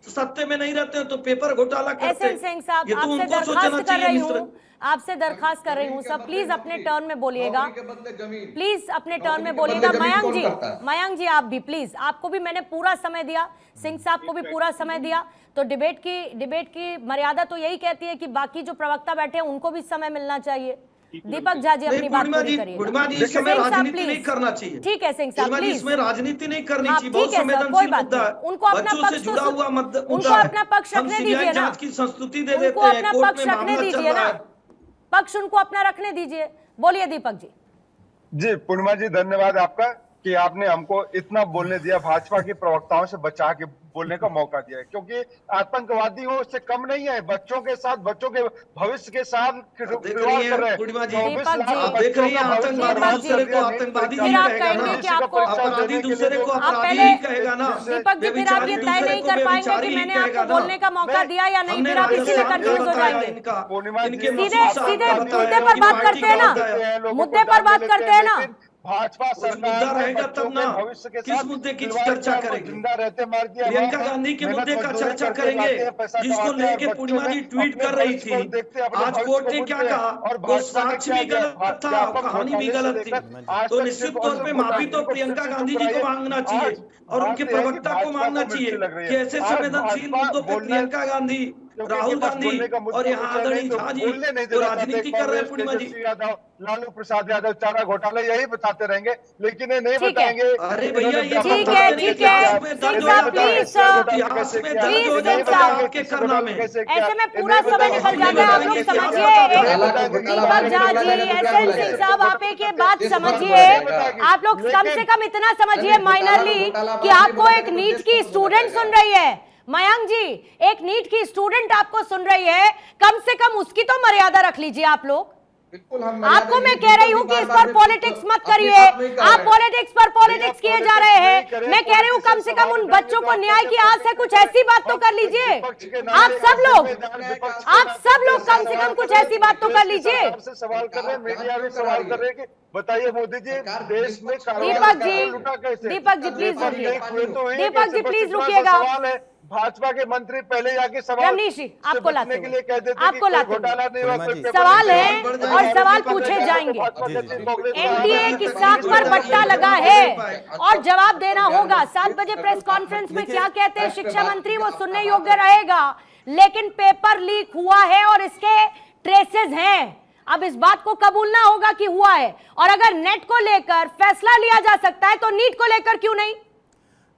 सत्ते में नहीं रहते हैं तो पेपर घोटाला करते एसएन सिंह साहब, ये तो आपसे उनको सोचना दरखास्त कर चाहिए रही मित्र। हूँ, आपसे दरखास्त कर रही हूँ सब, प्लीज अपने टर्न में बोलिएगा, नौकरी के बदले जमीन, प्लीज अपने टर्न में नौकरी के बोलिएगा। बदले जमीन मयंक कौन जी, करता है? मयंक जी आप भी प्लीज, आपको भी मैंने पूरा समय दिया, सिंह साहब को भी पूरा समय दिया, तो डिबेट की मर्यादा तो यही कहती है कि बाकी जो प्रवक्ता बैठे हैं उनको भी समय मिलना चाहिए। दीपक झा जी अपनी बात पूरी करिएगा। पूर्णिमा जी, इस समय सिंह साहब, राजनीति प्लीज। नहीं करना चाहिए। ठीक है सिंह साहब, पूर्णिमा जी, प्लीज। इसमें राजनीति नहीं करनी हाँ, चाहिए। बहुत ठीक है सर, कोई संवेदनशील बात मुद्दा नहीं। है। उनको अपना बच्चों पक्ष से जुड़ा तो हुआ मुद्दा उनको है। अपना पक्ष हम रखने सीबीआई दीजिए ना, जांच की संस्तुति दे उनको देते हैं, अपना कोर्ट पक्ष में रखने मामला चल दीजिए रहा ना, है। पक्ष उनको अपना रखने दीजिए। बोलिए दीपक जी। जी पूर्णिमा जी, धन्यवाद आपका कि आपने हमको इतना बोलने दिया, भाजपा के प्रवक्ताओं से बचा के बोलने का मौका दिया है, क्योंकि आतंकवादी हो उससे कम नहीं है। बच्चों के साथ, बच्चों के भविष्य के साथ खिलवाड़ कर रहे हैं। पूर्णिमा जी, 24 दीपक लाख जी, आप देख रही हैं बच्चों का भविष्य आतंकवादी बर्बाद दूसरे कर को दिया। आतंकवादी फिर ही आप कहेगा ना, कहेंगे कि किसी का आपको परीक्षा अपराधी देने के लिए दूसरे को जो- आप अपराधी पहले ही कहेगा ना। दीपक जी, फिर आप ये तय नहीं कर पाएंगे कि मैंने आपको बोलने का मौका दिया या नहीं, फिर आप इसी में कंफ्यूज हो जाएंगे। पूर्णिमा जी, सीधे मुद्दे पर बात करते हैं ना, मुद्दे पर बात करते हैं ना। भाजपा मुद्दा सरकार रहेगा बच्चों तब ना, के भविष्य के किस साथ मुद्दे की खिलवाड़ चर्चा किया, करेंगे? जिंदा रहते मार दिया। प्रियंका वहाँ गांधी के मेहनत मुद्दे का मजदूरी चर्चा करके करेंगे, लाते हैं, पैसा जिसको कमाते हैं, लेके और पूर्णिमा बच्चों जी में ट्वीट अपने कर रही भविष्य को थी। देखते अपने आज भविष्य कोर्ट को ने क्या भूलते हैं। कहा, और वो भाजपा ने साक्ष्य क्या भी किया? गलत था, व्यापक कहानी भी घोटाले से गलत थी। लेकर आज तो तक निश्चित सिर्फ और तौर सिर्फ पे माफी तो घोटाले को प्रियंका फिर से गांधी जी को चुप मांगना कराइए। चाहिए आज और उनके बात यह है कि प्रवक्ता को भाजपा मांगना को चाहिए मिर्ची लग रही कि है। ऐसे आज संवेदनशील भाजपा मुद्दों पे बोलना- प्रियंका गांधी, क्योंकि राहुल इनके पास गांधी बोलने का और मुद्दा यहाँ कुछ है आदरणीय नहीं, तो झा जी बोलने नहीं तो देना चाहते। राजनीति कर रहे हैं कांग्रेस, पूर्णिमा जी। तेजस्वी यादव, लालू प्रसाद यादव चारा घोटाला यही बताते रहेंगे, लेकिन ये नहीं ठीक है। बताएंगे। अरे भैया, ये ठीक है, ठीक है। सिंह साहब, प्लीज सर, इतिहास में दर्ज प्लीज हो सिंह जाता साहब, है आपके करना में। ऐसे में पूरा समय निकल जाता है, आप लोग समझिए। दीपक झा जी, एसएन सिंह साहब, आप एक ये बात समझिए, आप लोग कम से कम इतना समझिए माइनरली कि आपको एक नीट की स्टूडेंट सुन रही है। मयंक जी, एक नीट की स्टूडेंट आपको सुन रही है, कम से कम उसकी तो मर्यादा रख लीजिए आप लोग। बिल्कुल हम आपको मैं कह रही हूँ कि इस पर पॉलिटिक्स मत करिए, आप पॉलिटिक्स पर पॉलिटिक्स किए जा रहे हैं। मैं कह रही हूँ कम से कम उन बच्चों को न्याय की आस है, कुछ ऐसी बात तो कर लीजिए। आप सब लोग कम से कम कुछ ऐसी बात तो कर लीजिए। सवाल कर रहे हैं, मीडिया भी सवाल कर रहे हैं कि बताइए मोदी जी, देश में दीपक जी प्लीज रुकिए, दीपक जी प्लीज रुकिएगा। सवाल है, भाजपा के मंत्री पहले जाके सवाल रमनीश जी, आपको लाते के लिए हुए, कह देते आपको लाते घोटाला नहीं हुआ, कोई पेपर सवाल नहीं है हुआ। और सवाल पूछे जाएंगे। एनडीए की साख पर बट्टा लगा है और जवाब देना होगा। 7 बजे प्रेस कॉन्फ्रेंस में क्या कहते हैं शिक्षा मंत्री, वो सुनने योग्य रहेगा। लेकिन पेपर लीक हुआ है और इसके ट्रेसेस हैं, अब इस बात को कबूलना होगा कि हुआ है। और अगर नेट को लेकर फैसला लिया जा सकता है तो नीट को लेकर क्यों नहीं?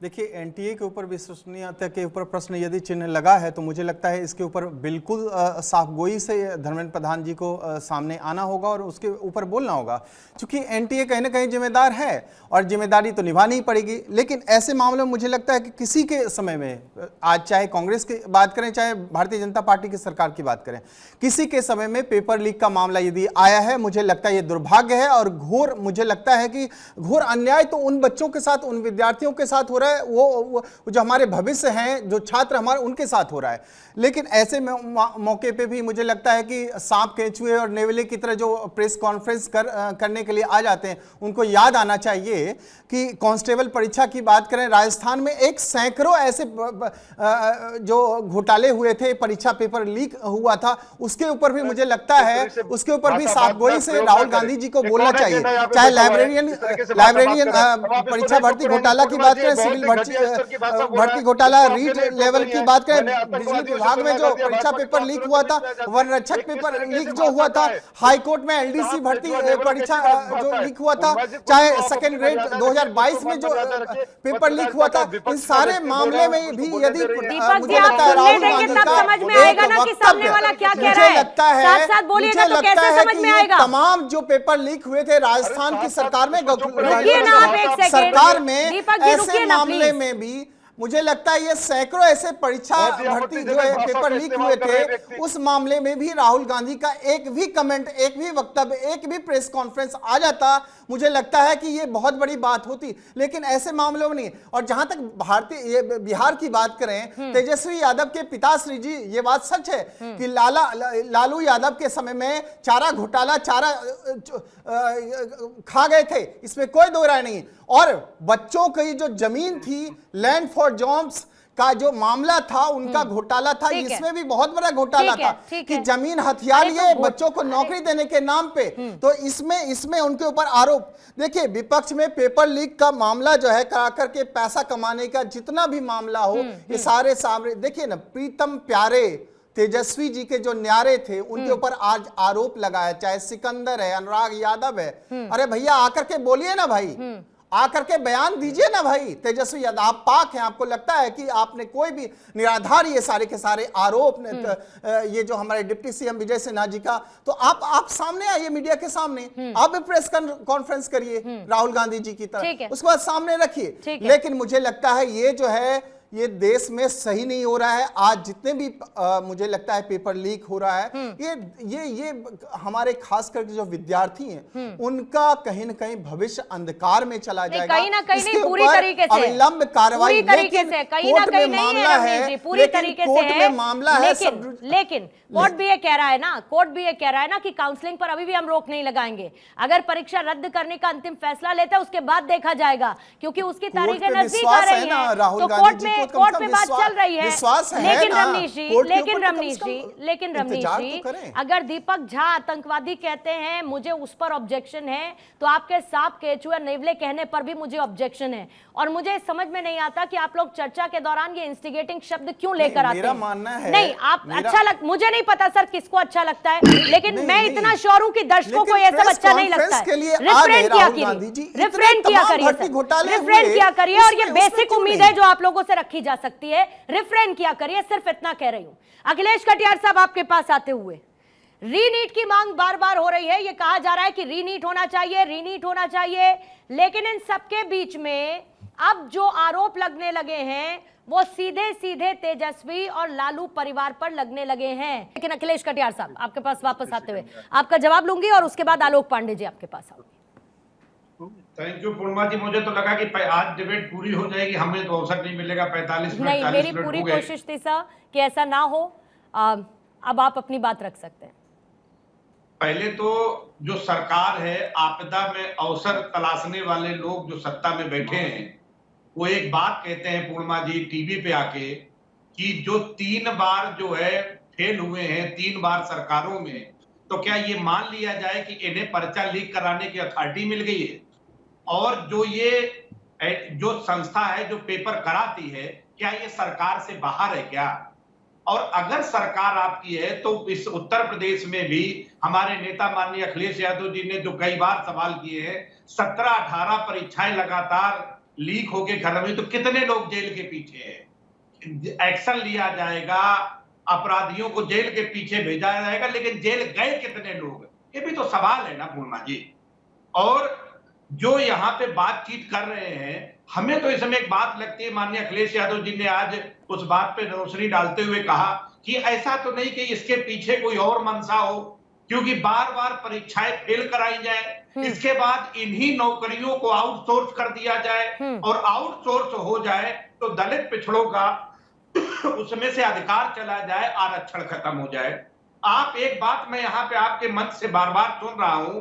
देखिए, एनटीए के ऊपर विश्वसनीयता के ऊपर प्रश्न यदि चिन्ह लगा है तो मुझे लगता है इसके ऊपर बिल्कुल साफगोई से धर्मेंद्र प्रधान जी को सामने आना होगा और उसके ऊपर बोलना होगा, क्योंकि एनटीए कहीं ना कहीं जिम्मेदार है और जिम्मेदारी तो निभानी ही पड़ेगी। लेकिन ऐसे मामलों में मुझे लगता है कि किसी के समय में, आज चाहे कांग्रेस की बात करें चाहे भारतीय जनता पार्टी की सरकार की बात करें, किसी के समय में पेपर लीक का मामला यदि आया है, मुझे लगता है ये दुर्भाग्य है और घोर, मुझे लगता है कि घोर अन्याय तो उन बच्चों के साथ, उन विद्यार्थियों के साथ हो रहा है, वो जो हमारे भविष्य हैं, जो छात्र हमारे, उनके साथ हो रहा है। लेकिन ऐसे मौके पे भी मुझे लगता है कि सांप केंचुए और नेवले की तरह जो प्रेस कॉन्फ्रेंस करने के लिए आ जाते हैं, उनको याद आना चाहिए कि कांस्टेबल परीक्षा की बात करें, राजस्थान में एक सैकड़ों ऐसे जो घोटाले हुए थे, परीक्षा पेपर लीक हुआ था, उसके ऊपर भी मुझे लगता है, उसके ऊपर भी साफगोई से राहुल गांधी जी को बोलना चाहिए। चाहे लाइब्रेरियन परीक्षा भर्ती घोटाला की बात करें, सिविल भर्ती घोटाला, रीट लेवल की बात करें, बिजली विभाग में जो परीक्षा पेपर लीक हुआ था, वन रक्षक पेपर लीक जो हुआ था, हाईकोर्ट में एलडीसी भर्ती परीक्षा जो लीक हुआ था, चाहे सेकेंड ग्रेड 2022 में जो पेपर लीक हुआ था, इन सारे मामले में भी यदि दीपक जी आप सुनने देंगे तब समझ में आएगा ना कि सामने वाला क्या कह रहा है। साथ साथ बोलिएगा तो कैसे समझ में आएगा? तमाम जो पेपर लीक हुए थे राजस्थान की सरकार में, रुकिए ना आप एक सेकंड, सरकार में दीपक जी ऐसे रुकिए ना मामले प्लीज। में भी मुझे लगता है ये सैकड़ों ऐसे परीक्षा बहुत ही भर्ती जो आपत्तिजनक है भाषा पेपर का लीक इस्तेमाल हुए कर रहे थे, व्यक्ति। उस मामले में भी राहुल गांधी का एक भी कमेंट, एक भी वक्तव्य, एक भी प्रेस कॉन्फ्रेंस आ जाता, मुझे लगता है कि ये बहुत बड़ी बात होती। लेकिन ऐसे मामलों में नहीं। और जहां तक बिहार की बात करें, तेजस्वी यादव के पिताश्री जी, ये बात सच है कि लालू यादव के समय में चारा घोटाला, चारा खा गए थे, इसमें कोई दो राय नहीं। और बच्चों की जो जमीन थी, लैंड फॉर जॉब्स का जो मामला था, उनका घोटाला था, ठीक है। इसमें भी बहुत बड़ा घोटाला ठीक है, था ठीक कि है। जमीन हथियार अरे तो लिए घोट- बच्चों को नौकरी देने के नाम पे। तो इसमें उनके ऊपर आरोप। देखिए, विपक्ष में पेपर लीक का मामला जो है करा करके पैसा कमाने का जितना भी मामला हो, ये सारे सामने देखिए ना। प्रीतम प्यारे, तेजस्वी जी के जो न्यारे थे, उनके ऊपर आज आरोप लगाया, चाहे सिकंदर है, अनुराग यादव है। अरे भैया आकर के बोलिए ना भाई, आकर के बयान दीजिए ना भाई। तेजस्वी यादव, आप पाक हैं, आपको लगता है कि आपने कोई भी निराधार ये सारे के सारे आरोप, ये जो हमारे डिप्टी सीएम विजय सिन्हा जी का, तो आप सामने आइए मीडिया के सामने, आप भी प्रेस कॉन्फ्रेंस करिए राहुल गांधी जी की तरह, उसके बाद सामने रखिए। लेकिन मुझे लगता है ये जो है, ये देश में सही नहीं हो रहा है। आज जितने भी मुझे लगता है पेपर लीक हो रहा है, ये हमारे खास करके जो विद्यार्थी हैं, उनका कहीं ना कहीं भविष्य अंधकार में चला जाएगा। कहीं ना कहीं इसके नहीं, पूरी ऊपर तरीके से, अविलंब कार्रवाई, पूरी तरीके से, कहीं ना कहीं नहीं है रमेश जी, पूरी तरीके से है। मामला है, लेकिन कोर्ट भी ये कह रहा है ना, कोर्ट भी ये कह रहा है ना कि काउंसलिंग पर अभी भी हम रोक नहीं लगाएंगे। अगर परीक्षा रद्द करने का अंतिम फैसला लेते हैं, उसके बाद देखा जाएगा, क्योंकि उसकी तारीखें नजदीक आ रही हैं। तो कोर्ट में बात चल रही है। लेकिन रमनीश जी, अगर दीपक झा आतंकवादी कहते हैं, मुझे उस पर ऑब्जेक्शन है, तो आपके सांप, केचुआ, नेवले कहने पर भी मुझे ऑब्जेक्शन है। और मुझे समझ में नहीं आता कि आप लोग चर्चा के दौरान ये इंस्टिगेटिंग शब्द क्यों लेकर आते हैं। मेरा मानना है, नहीं, आप मुझे नहीं पता सर किसको अच्छा लगता है, लेकिन मैं इतना श्योर हूं कि दर्शकों को ये सब अच्छा नहीं लगता है। रिफ्रेन किया करिए, और ये बेसिक उम्मीद है जो आप लोगों से रखी जा सकती है। रिफ्रेन किया करिए, सिर्फ इतना कह रही हूं। अखिलेश कटियार साहब, आपके पास आते हुए, रीनीट की मांग बार बार हो रही है, ये कहा जा रहा है कि रीनीट होना चाहिए, रीनीट होना चाहिए, लेकिन इन सबके बीच में अब जो आरोप लगने लगे हैं वो सीधे सीधे तेजस्वी और लालू परिवार पर लगने लगे हैं। लेकिन अखिलेश कटियार साहब, आपके पास वापस आते हुए आपका जवाब लूंगी, और उसके बाद आलोक पांडे जी आपके पास आऊंगी। थैंक यू पूर्णिमा जी। मुझे तो लगा कि आज डिबेट पूरी हो जाएगी, हमें तो अवसर नहीं मिलेगा। 45 मिनट, नहीं, 40 मेरी मिनट पूरी हो गए। कोशिश थी सर कि ऐसा ना हो। अब आप अपनी बात रख सकते हैं। पहले तो जो सरकार है, आपदा में अवसर तलाशने वाले लोग जो सत्ता में बैठे हैं, वो एक बात कहते हैं पूर्णिमा जी टीवी पे आके, कि जो 3 बार जो है फेल हुए हैं, 3 बार सरकारों में, तो क्या ये मान लिया जाए कि इन्हें पर्चा लीक कराने की अथॉरिटी मिल गई है? और जो संस्था है जो पेपर कराती है, क्या ये सरकार से बाहर है क्या? और अगर सरकार आपकी है, तो इस उत्तर प्रदेश में भी हमारे नेता माननीय अखिलेश यादव जी ने जो कई बार सवाल किए हैं, 17-18 परीक्षाएं लगातार लीक होके घर में, तो कितने लोग जेल के पीछे हैं? एक्शन लिया जाएगा, अपराधियों को जेल के पीछे भेजा जाएगा, लेकिन जेल गए कितने लोग, ये भी तो सवाल है ना पूर्णिमा जी। और जो यहाँ पे बातचीत कर रहे हैं, हमें तो इसमें एक बात लगती है, माननीय अखिलेश यादव जी ने आज उस बात पे रोशनी डालते हुए कहा कि ऐसा तो नहीं कि इसके पीछे कोई और मंशा हो, क्योंकि बार बार परीक्षाएं फेल कराई जाए, इसके बाद इन्हीं नौकरियों को आउटसोर्स कर दिया जाए, और आउटसोर्स हो जाए तो दलित पिछड़ों का उसमें से अधिकार चला जाए, आरक्षण खत्म हो जाए। आप एक बात मैं यहाँ पे आपके मंच से बार बार सुन रहा हूं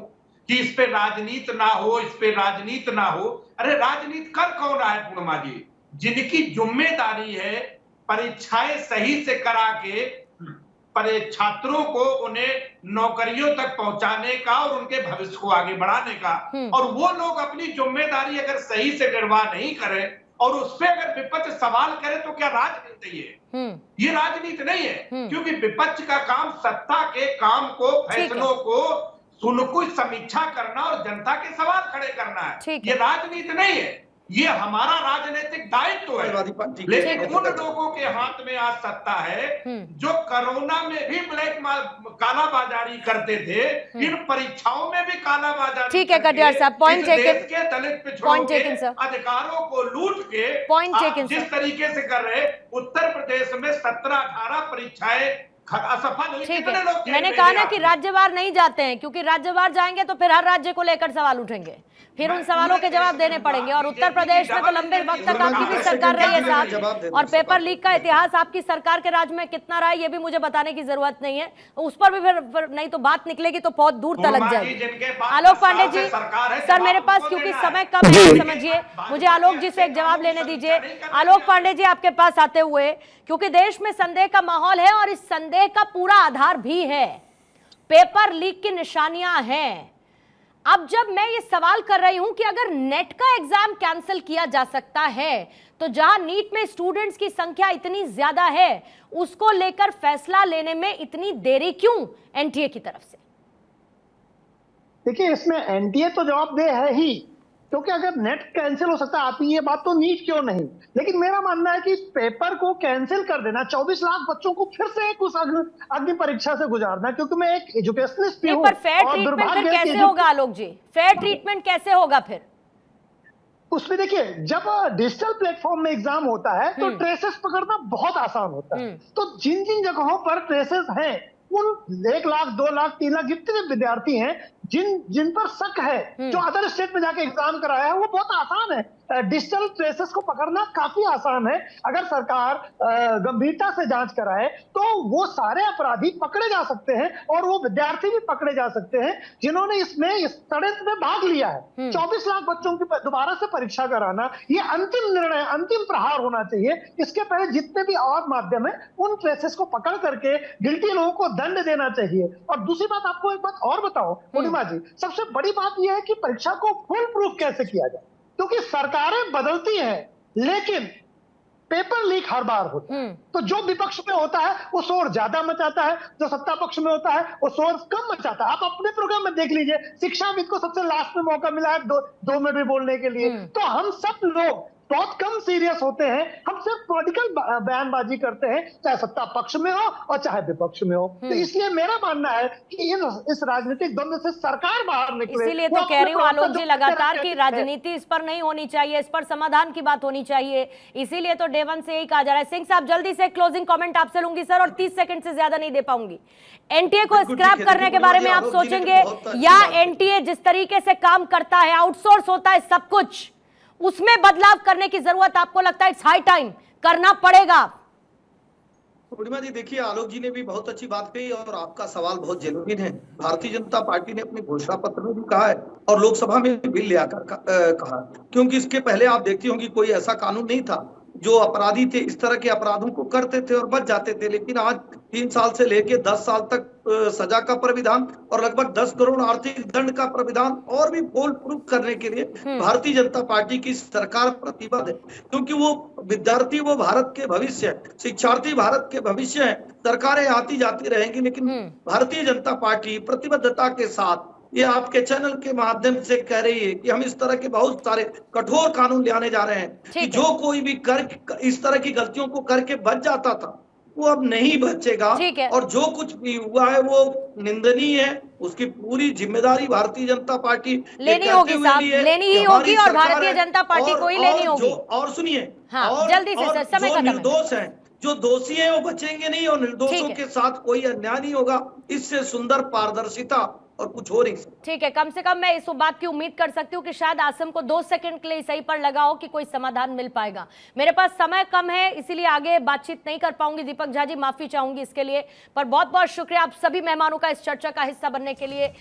कि इस पे राजनीति ना हो, इस पे राजनीति ना हो। अरे राजनीति कर कौन रहा है पूर्णिमा जी? जिनकी जिम्मेदारी है परीक्षाएं सही से करा के छात्रों को उन्हें नौकरियों तक पहुंचाने का और उनके भविष्य को आगे बढ़ाने का, और वो लोग अपनी जिम्मेदारी अगर सही से निर्वाह नहीं करें और उस पर अगर विपक्ष सवाल करे, तो क्या राजनीति है? ये राजनीति नहीं है, क्योंकि विपक्ष का काम सत्ता के काम को, फैसलों को सुनकुछ समीक्षा करना और जनता के सवाल खड़े करना है। ये राजनीति नहीं है। ये हमारा राजनीतिक दायित्व समाजवादी है। पार्टी के लेकिन नेता उन लोगों के हाथ में आज सत्ता है जो कोरोना में भी कालाबाजारी करते थे, इन परीक्षाओं में भी कालाबाजारी। ठीक है कटियार साहब, पॉइंट टेकन। देश के दलित पिछड़ों पॉइंट के टेकन सर। अधिकारों को लूट के पॉइंट आप टेकन जिस सर। तरीके से कर रहे, उत्तर प्रदेश में 17-18 परीक्षाएं असफल हुई। ठीक कितने है, लोग मैंने कहा ना कि राज्यवार नहीं जाते हैं, क्योंकि राज्यवार जाएंगे तो फिर हर राज्य को लेकर सवाल उठेंगे, फिर उन सवालों के जवाब देने पड़ेंगे। और उत्तर प्रदेश में तो लंबे वक्त तक आपकी भी सरकार रही है साथ, और पेपर लीक का इतिहास आपकी सरकार के राज में कितना रहा है ये भी मुझे बताने की जरूरत नहीं है, उस पर भी फिर नहीं तो बात निकलेगी तो बहुत दूर तक जाएगी। आलोक पांडे जी, सर मेरे पास क्योंकि समय कम है, समझिए, मुझे आलोक जी से एक जवाब लेने दीजिए। आलोक पांडे जी, आपके पास आते हुए, क्योंकि देश में संदेह का माहौल है और इस संदेह का पूरा आधार भी है, पेपर लीक की निशानियां हैं। अब जब मैं ये सवाल कर रही हूं कि अगर नेट का एग्जाम कैंसिल किया जा सकता है, तो जहां नीट में स्टूडेंट्स की संख्या इतनी ज्यादा है, उसको लेकर फैसला लेने में इतनी देरी क्यों एनटीए की तरफ से? देखिए, इसमें एनटीए तो जवाबदेह है ही, क्योंकि अगर नेट कैंसिल हो सकता है, आप ये बात तो नीट क्यों नहीं, लेकिन मेरा मानना है कि इस पेपर को कैंसिल कर देना, 24 लाख बच्चों को फिर से एक उस अग्नि परीक्षा से गुजारना, क्योंकि मैं एक एजुकेशनिस्ट भी हूं। पर फेयर ट्रीटमेंट फिर कैसे होगा आलोक जी? फेयर ट्रीटमेंट कैसे होगा फिर? उसमें देखिए, जब डिजिटल प्लेटफॉर्म में एग्जाम होता है तो ट्रेसेस पकड़ना बहुत आसान होता है। तो जिन जिन जगहों पर ट्रेसेस हैं, उन 1 लाख, 2 लाख, 3 लाख जितने विद्यार्थी हैं, जिन पर शक है, जो अदर स्टेट में जाके एग्जाम कराया है, वो बहुत आसान है। डिजिटल ट्रेसेस को पकड़ना काफी आसान है। अगर सरकार गंभीरता से जांच कराए तो वो सारे अपराधी पकड़े जा सकते हैं, और वो विद्यार्थी भी पकड़े जा सकते हैं जिन्होंने इसमें इस षड्यंत्र में भाग लिया है। 24 लाख बच्चों की दोबारा से परीक्षा कराना, ये अंतिम निर्णय, अंतिम प्रहार होना चाहिए। इसके पहले जितने भी और माध्यम है, उन ट्रेसेस को पकड़ करके गिल्टी लोगों को दंड देना चाहिए। और दूसरी बात, आपको एक बात और बताओ पूर्णिमा जी, सबसे बड़ी बात यह है कि परीक्षा को फुल प्रूफ कैसे किया जाए, क्योंकि सरकारें बदलती हैं लेकिन पेपर लीक हर बार होता है। तो जो विपक्ष में होता है वो शोर ज्यादा मचाता है, जो सत्ता पक्ष में होता है वो शोर कम मचाता है। आप अपने प्रोग्राम में देख लीजिए, शिक्षाविद को सबसे लास्ट में मौका मिला है 2 मिनट में बोलने के लिए। तो हम सब लोग बहुत कम सीरियस होते हैं, हम सिर्फ पॉलिटिकल बयानबाजी करते हैं, चाहे सत्ता पक्ष में हो और चाहे विपक्ष में हो। तो इसलिए मेरा मानना है कि इस राजनीतिक द्वंद्व से सरकार बाहर निकले। इसीलिए तो कह रही हूँ आलोक जी लगातार की राजनीति इस पर नहीं होनी चाहिए, इस पर समाधान की बात होनी चाहिए। इसीलिए तो डे वन से यही कहा जा रहा है। सिंह साहब, जल्दी से क्लोजिंग कमेंट आपसे लूंगी सर, और 30 सेकंड से ज्यादा नहीं दे पाऊंगी। एनटीए को स्क्रैप करने के बारे में आप सोचेंगे, या एनटीए जिस तरीके से काम करता है, आउटसोर्स होता है सब कुछ, उसमें बदलाव करने की जरूरत आपको लगता है इट्स हाई टाइम करना पड़ेगा? पूर्णिमा जी, देखिए, आलोक जी ने भी बहुत अच्छी बात कही और आपका सवाल बहुत जेन्युइन है। भारतीय जनता पार्टी ने अपने घोषणा पत्र में भी कहा है और लोकसभा में बिल ले आकर कहा, क्योंकि इसके पहले आप देखती होंगी कोई ऐसा कानून नहीं था। जो अपराधी थे इस तरह के अपराधों को करते थे और बच जाते थे, लेकिन आज 3 साल से लेके 10 साल तक सजा का प्राविधान और लगभग 10 करोड़ आर्थिक दंड का प्राविधान और भी फुल प्रूफ करने के लिए भारतीय जनता पार्टी की सरकार प्रतिबद्ध है, क्योंकि वो विद्यार्थी वो भारत के भविष्य है, शिक्षार्थी भारत के भविष्य है। सरकारें आती जाती रहेंगी, लेकिन भारतीय जनता पार्टी प्रतिबद्धता के साथ ये आपके चैनल के माध्यम से कह रही है कि हम इस तरह के बहुत सारे कठोर कानून ले आने जा रहे हैं कि जो कोई भी इस तरह की गलतियों को करके बच जाता था वो अब नहीं बचेगा। और जो कुछ भी हुआ है वो निंदनीय है, उसकी पूरी जिम्मेदारी भारतीय जनता पार्टी लेनी होगी साहब, लेनी ही होगी, और भारतीय जनता पार्टी को ही लेनी होगी। और सुनिए, जल्दी से सर, समय का निर्दोष है, जो दोषी है वो बचेंगे नहीं, और निर्दोषों के साथ कोई अन्याय नहीं होगा। इससे सुंदर पारदर्शिता और कुछ हो नहीं। ठीक है, कम से कम मैं इस बात की उम्मीद कर सकती हूँ कि शायद आसिम को 2 सेकंड के लिए सही पर लगा हो कि कोई समाधान मिल पाएगा। मेरे पास समय कम है, इसीलिए आगे बातचीत नहीं कर पाऊंगी। दीपक झा जी, माफी चाहूंगी इसके लिए, पर बहुत बहुत शुक्रिया आप सभी मेहमानों का इस चर्चा का हिस्सा बनने के लिए।